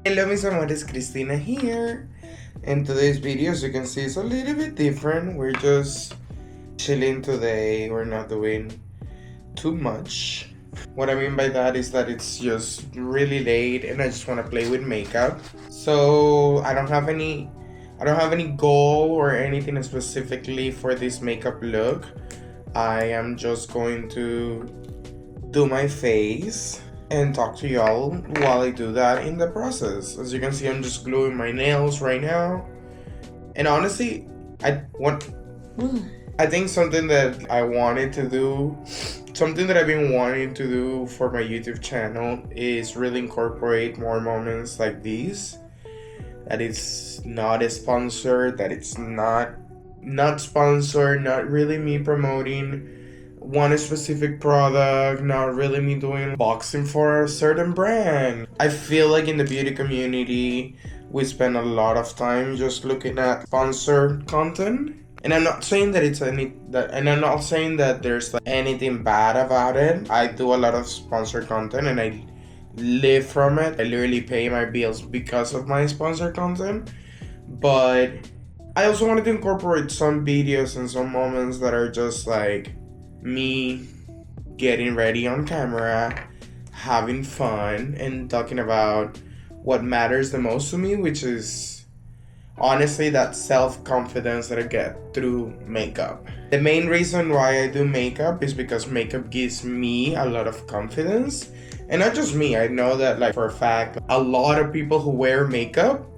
Hello mis amores, Cristina here. In today's video, as you can see, it's a little bit different. We're just chilling today. We're not doing too much. What I mean by that is that it's just really late and I just want to play with makeup. So I don't have any goal or anything specifically for this makeup look. I am just going to do my face and talk to y'all while I do that in the process. As you can see, I'm just gluing my nails right now. And honestly, I think something that I wanted to do, something that I've been wanting to do for my YouTube channel is really incorporate more moments like these. That it's not a sponsor, that it's not sponsored, not really me promoting one specific product, not really me doing boxing for a certain brand. I feel like in the beauty community, we spend a lot of time just looking at sponsored content. And I'm not saying that I'm not saying that there's like anything bad about it. I do a lot of sponsored content and I live from it. I literally pay my bills because of my sponsored content. But I also wanted to incorporate some videos and some moments that are just like me getting ready on camera, having fun, and talking about what matters the most to me, which is honestly that self-confidence that I get through makeup. The main reason why I do makeup is because makeup gives me a lot of confidence. And not just me, I know that like for a fact, a lot of people who wear makeup,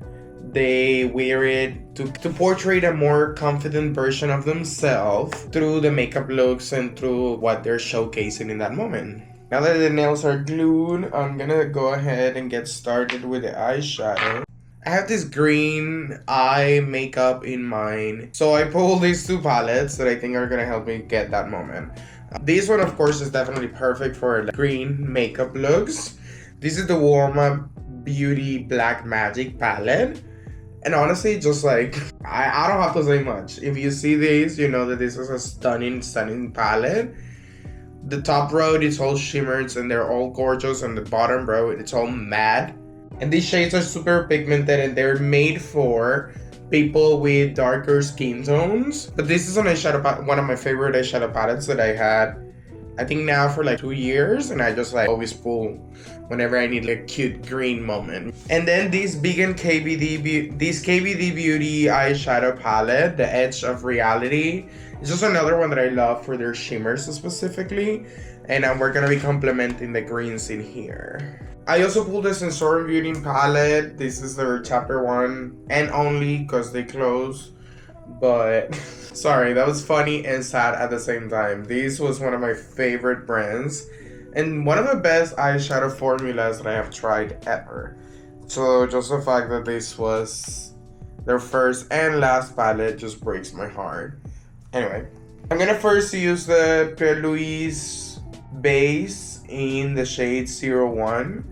they wear it to portray a more confident version of themselves through the makeup looks and through what they're showcasing in that moment. Now that the nails are glued, I'm gonna go ahead and get started with the eyeshadow. I have this green eye makeup in mind, so I pulled these two palettes that I think are gonna help me get that moment. This one, of course, is definitely perfect for like, green makeup looks. This is the Warma Beauty Black Magic palette. And honestly, just like, I don't have to say much. If you see these, you know that this is a stunning palette. The top row, it's all shimmers and they're all gorgeous. And the bottom row, it's all matte. And these shades are super pigmented and they're made for people with darker skin tones. But this is an eyeshadow one of my favorite eyeshadow palettes that I had, I think now for like 2 years, and I just like always pull whenever I need like a cute green moment. And then this KVD Beauty eyeshadow palette, the Edge of Reality. It's just another one that I love for their shimmers specifically. And we're gonna be complementing the greens in here. I also pulled the Sensorium Beauty palette. This is their chapter 1 and only because they close. But sorry, that was funny and sad at the same time. This was one of my favorite brands and one of the best eyeshadow formulas that I have tried ever. So just the fact that this was their first and last palette just breaks my heart. Anyway, I'm gonna first use the Pierre Louis base in the shade 01.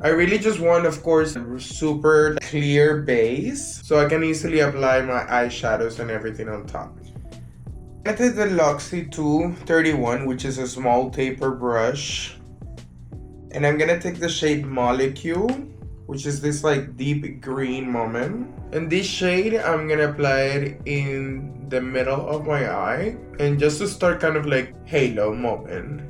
I really just want, of course, a super clear base so I can easily apply my eyeshadows and everything on top. I'm gonna take the Luxie 231, which is a small taper brush. And I'm gonna take the shade Molecule, which is this like deep green moment. And this shade, I'm gonna apply it in the middle of my eye. And just to start kind of like halo moment.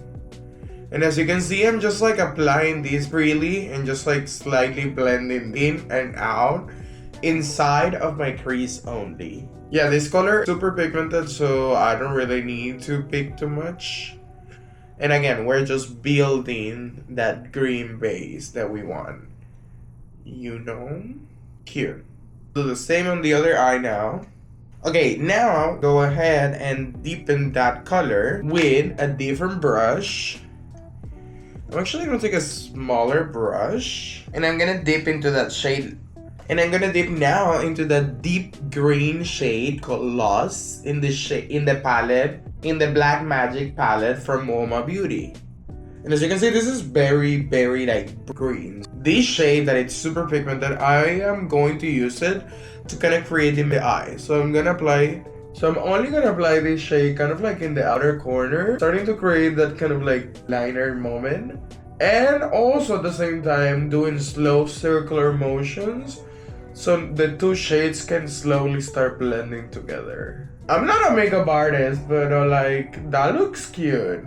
And as you can see, I'm just like applying this freely and just like slightly blending in and out inside of my crease only. Yeah, this color is super pigmented, so I don't really need to pick too much. And again, we're just building that green base that we want. You know? Cute. Do the same on the other eye now. Okay, now go ahead and deepen that color with a different brush. I'm actually gonna take a smaller brush and I'm gonna dip into that shade. And I'm gonna dip now into the deep green shade called Lost in the Black Magic palette from Warma Beauty. And as you can see, this is very, very like green. This shade that it's super pigmented, I am going to use it to kind of create in the eye. So I'm only gonna apply this shade kind of like in the outer corner, starting to create that kind of like liner moment. And also at the same time doing slow circular motions so the two shades can slowly start blending together. I'm not a makeup artist, but like, that looks cute.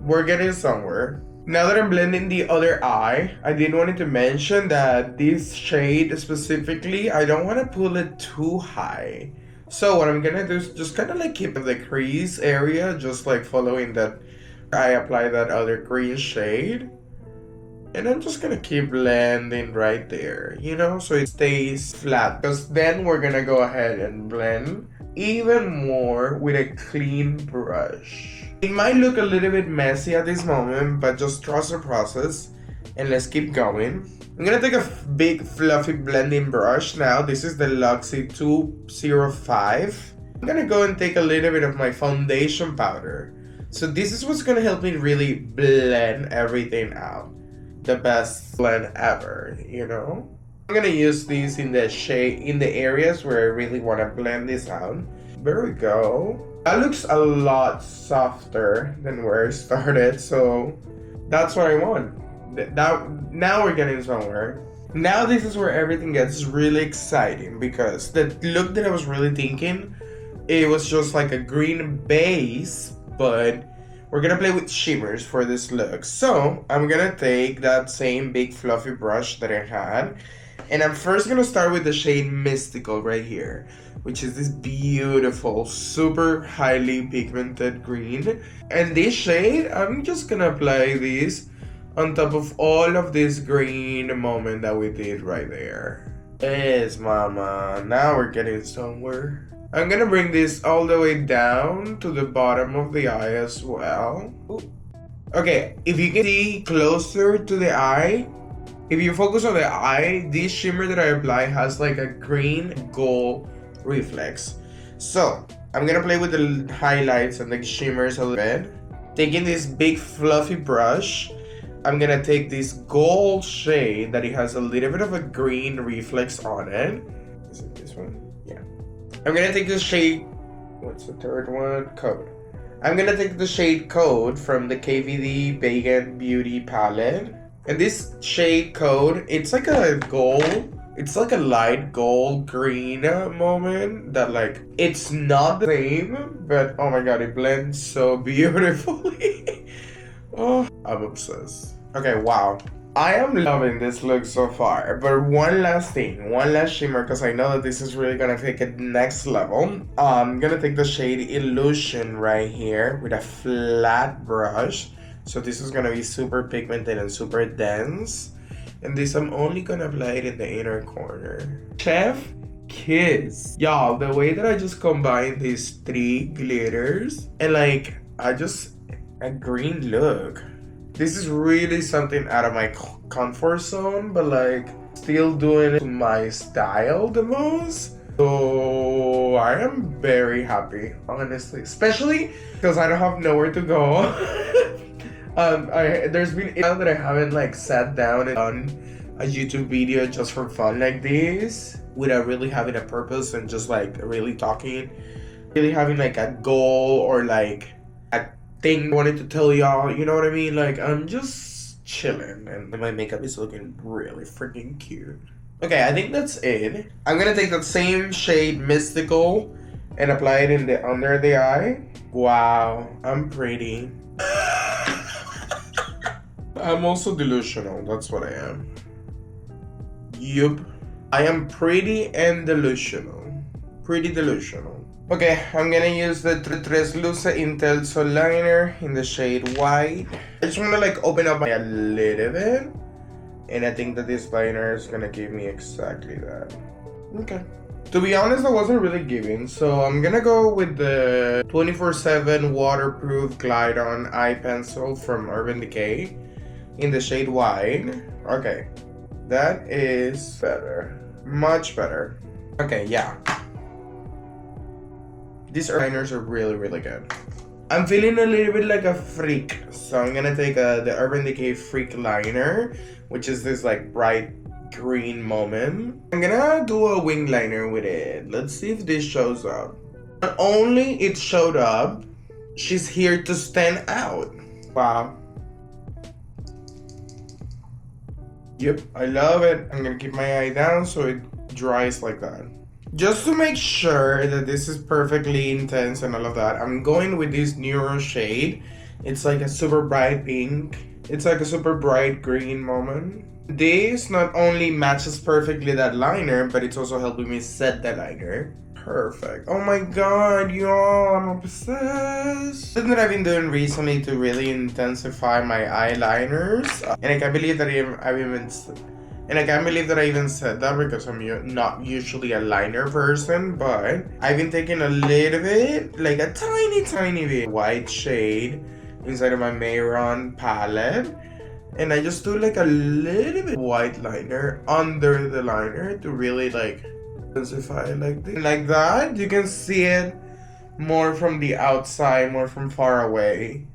We're getting somewhere. Now that I'm blending the other eye, I did want to mention that this shade specifically, I don't want to pull it too high. So what I'm gonna do is just kind of like keep the crease area, just like following that I apply that other green shade. And I'm just gonna keep blending right there, you know, so it stays flat. Because then we're gonna go ahead and blend even more with a clean brush. It might look a little bit messy at this moment, but just trust the process and let's keep going. I'm gonna take a big fluffy blending brush now. This is the Luxie 205. I'm gonna go and take a little bit of my foundation powder. So this is what's gonna help me really blend everything out. The best blend ever, you know? I'm gonna use these in the shade, in the areas where I really wanna blend this out. There we go. That looks a lot softer than where I started, so that's what I want. Now we're getting somewhere. Now this is where everything gets really exciting because the look that I was really thinking, it was just like a green base, but we're gonna play with shimmers for this look. So I'm gonna take that same big fluffy brush that I had, and I'm first gonna start with the shade Mystical right here, which is this beautiful, super highly pigmented green. And this shade, I'm just gonna apply this on top of all of this green moment that we did right there. Yes, mama, now we're getting somewhere. I'm gonna bring this all the way down to the bottom of the eye as well. Okay, if you can see closer to the eye, if you focus on the eye, this shimmer that I apply has like a green gold reflex. So I'm gonna play with the highlights and the shimmers a little bit. Taking this big fluffy brush, I'm gonna take this gold shade that it has a little bit of a green reflex on it. Is it this one? Yeah. I'm gonna take the shade, what's the third one? Code. I'm gonna take the shade Code from the KVD Vegan Beauty palette. And this shade Code, it's like a gold, it's like a light gold green moment that like, it's not the same, but oh my god, it blends so beautifully. Oh, I'm obsessed. Okay, wow. I am loving this look so far, but one last thing, one last shimmer, because I know that this is really gonna take it next level. I'm gonna take the shade Illusion right here with a flat brush. So this is gonna be super pigmented and super dense. And this I'm only gonna apply it in the inner corner. Chef Kiss. Y'all, the way that I just combined these three glitters and like, a green look. This is really something out of my comfort zone, but like still doing it to my style the most. So I am very happy, honestly, especially because I don't have nowhere to go. There's been a while that I haven't like sat down and done a YouTube video just for fun like this, without really having a purpose and just like really talking, really having like a goal or like a thing I wanted to tell y'all, you know what I mean? Like, I'm just chilling and my makeup is looking really freaking cute. Okay, I think that's it. I'm gonna take that same shade Mystical and apply it in the under the eye. Wow, I'm pretty. I'm also delusional, that's what I am. Yup. I am pretty and delusional. Pretty delusional. Okay, I'm gonna use the Translucent Intenso liner in the shade White. I just wanna like open up a little bit. And I think that this liner is gonna give me exactly that. Okay. To be honest, I wasn't really giving, so I'm gonna go with the 24/7 waterproof Glide On eye pencil from Urban Decay in the shade White. Okay, that is better. Much better. Okay, yeah. These liners are really, really good. I'm feeling a little bit like a freak, so I'm gonna take the Urban Decay Freak Liner, which is this like bright green moment. I'm gonna do a wing liner with it. Let's see if this shows up. Not only it showed up, she's here to stand out. Wow. Yep, I love it. I'm gonna keep my eye down so it dries like that. Just to make sure that this is perfectly intense and all of that, I'm going with this neuro shade. It's like a super bright pink. It's like a super bright green moment. This not only matches perfectly that liner, but it's also helping me set the liner. Perfect. Oh my god, y'all, I'm obsessed. Something that I've been doing recently to really intensify my eyeliners. And I can't believe that I even said that because I'm not usually a liner person, but I've been taking a little bit, like a tiny bit white shade inside of my Mayron palette. And I just do like a little bit white liner under the liner to really like intensify like this. Like that, you can see it more from the outside, more from far away,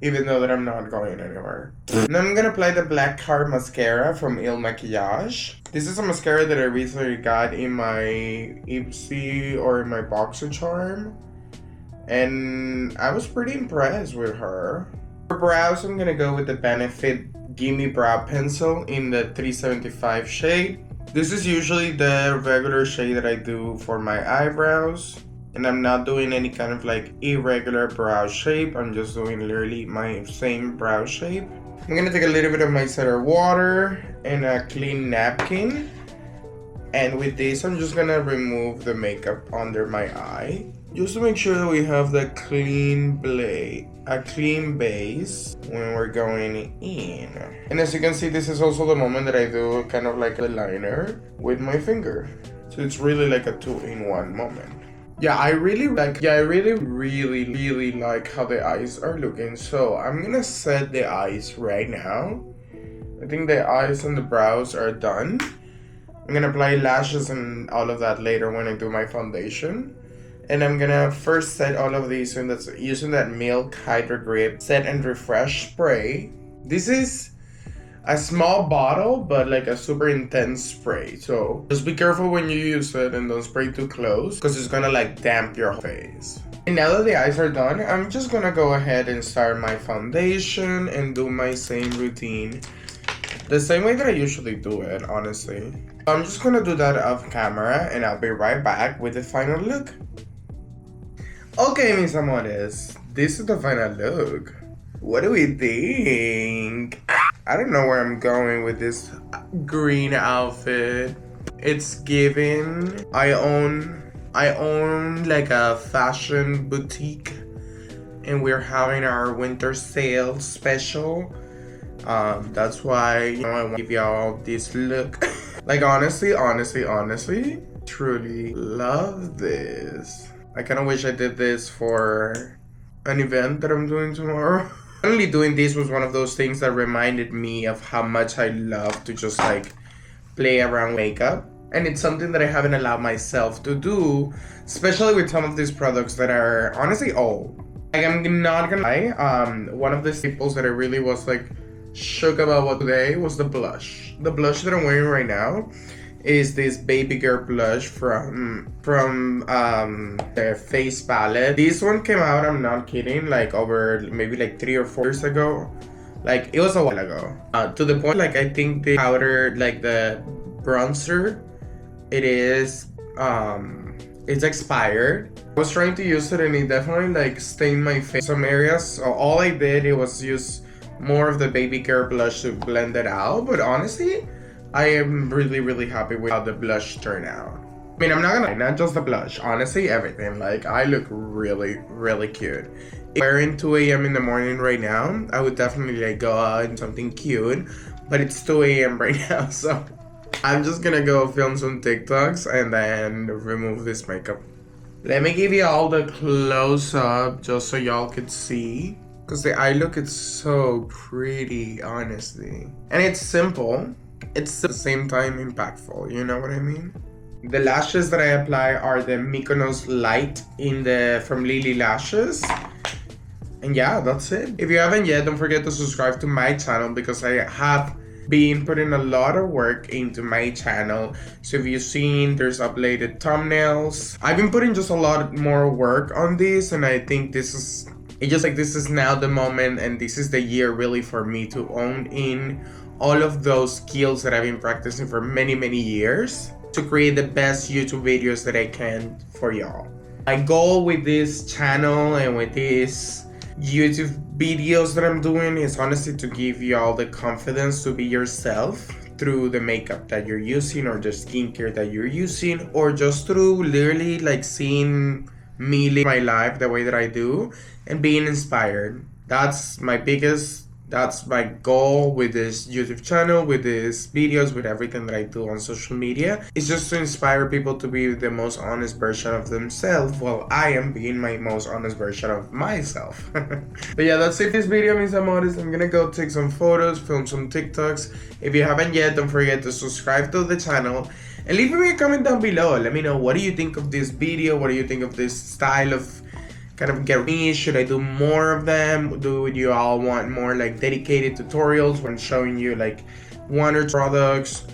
even though that I'm not going anywhere. Now I'm gonna apply the Black Card mascara from Il Maquillage. This is a mascara that I recently got in my Ipsy or in my Boxer Charm, and I was pretty impressed with her. For brows, I'm gonna go with the Benefit Gimme Brow Pencil in the 375 shade. This is usually the regular shade that I do for my eyebrows, and I'm not doing any kind of like irregular brow shape. I'm just doing literally my same brow shape. I'm gonna take a little bit of micellar water and a clean napkin, and with this I'm just gonna remove the makeup under my eye, just to make sure that we have the clean base when we're going in. And as you can see, this is also the moment that I do kind of like a liner with my finger. So it's really like a 2-in-1 moment. Yeah, I really like how the eyes are looking. So I'm gonna set the eyes right now. I think the eyes and the brows are done. I'm gonna apply lashes and all of that later when I do my foundation. And I'm gonna first set all of these using that Milk Hydro Grip Set and Refresh spray. This is a small bottle, but like a super intense spray. So just be careful when you use it and don't spray too close, because it's gonna like damp your face. And now that the eyes are done, I'm just gonna go ahead and start my foundation and do my same routine. The same way that I usually do it, honestly. I'm just gonna do that off camera and I'll be right back with the final look. Okay, mis amores, this is the final look. What do we think? I don't know where I'm going with this green outfit. It's giving. I own like a fashion boutique, and we're having our winter sale special. That's why I want to give y'all this look. Like honestly, truly love this. I kind of wish I did this for an event that I'm doing tomorrow. Only doing this was one of those things that reminded me of how much I love to just like play around makeup. And it's something that I haven't allowed myself to do, especially with some of these products that are honestly old. Like, I'm not gonna lie, one of the staples that I really was like shook about today was the blush. The blush that I'm wearing right now is this baby girl blush from their face palette. This one came out, I'm not kidding, like over maybe like 3 or 4 years ago. Like it was a while ago. To the point like I think the powder, like the bronzer, it's expired. I was trying to use it and it definitely like stained my face some areas. So all I did was use more of the baby girl blush to blend it out. But honestly, I am really happy with how the blush turned out. I mean, I'm not gonna lie, not just the blush, honestly everything. Like I look really cute. If we're 2 a.m. in the morning right now, I would definitely like go out and something cute, but it's 2 a.m. right now, so I'm just gonna go film some TikToks and then remove this makeup. Let me give you all the close up just so y'all could see, because the eye look is so pretty, honestly. And it's simple. It's at the same time impactful, you know what I mean? The lashes that I apply are the Mykonos Light from Lily Lashes. And yeah, that's it. If you haven't yet, don't forget to subscribe to my channel, because I have been putting a lot of work into my channel. So if you've seen, there's uploaded thumbnails. I've been putting just a lot more work on this, and I think this is now the moment, and this is the year really for me to own in all of those skills that I've been practicing for many years to create the best YouTube videos that I can for y'all. My goal with this channel and with these YouTube videos that I'm doing is honestly to give y'all the confidence to be yourself through the makeup that you're using, or the skincare that you're using, or just through literally like seeing me live my life the way that I do and being inspired. That's my goal with this YouTube channel, with these videos, with everything that I do on social media. It's just to inspire people to be the most honest version of themselves, while I am being my most honest version of myself. But yeah, that's it for this video, mis amores. I'm gonna go take some photos, film some TikToks. If you haven't yet, don't forget to subscribe to the channel and leave me a comment down below. Let me know, what do you think of this video? What do you think of this style of kind of get me? Should I do more of them? Do you all want more like dedicated tutorials when showing you like one or two products?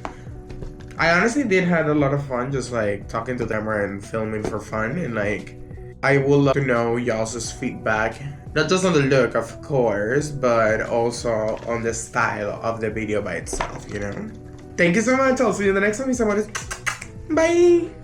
I honestly did have a lot of fun just like talking to the camera and filming for fun, and like I would love to know y'all's feedback, not just on the look of course, but also on the style of the video by itself, you know? Thank you so much. I'll see you in the next one, mis amores. Bye!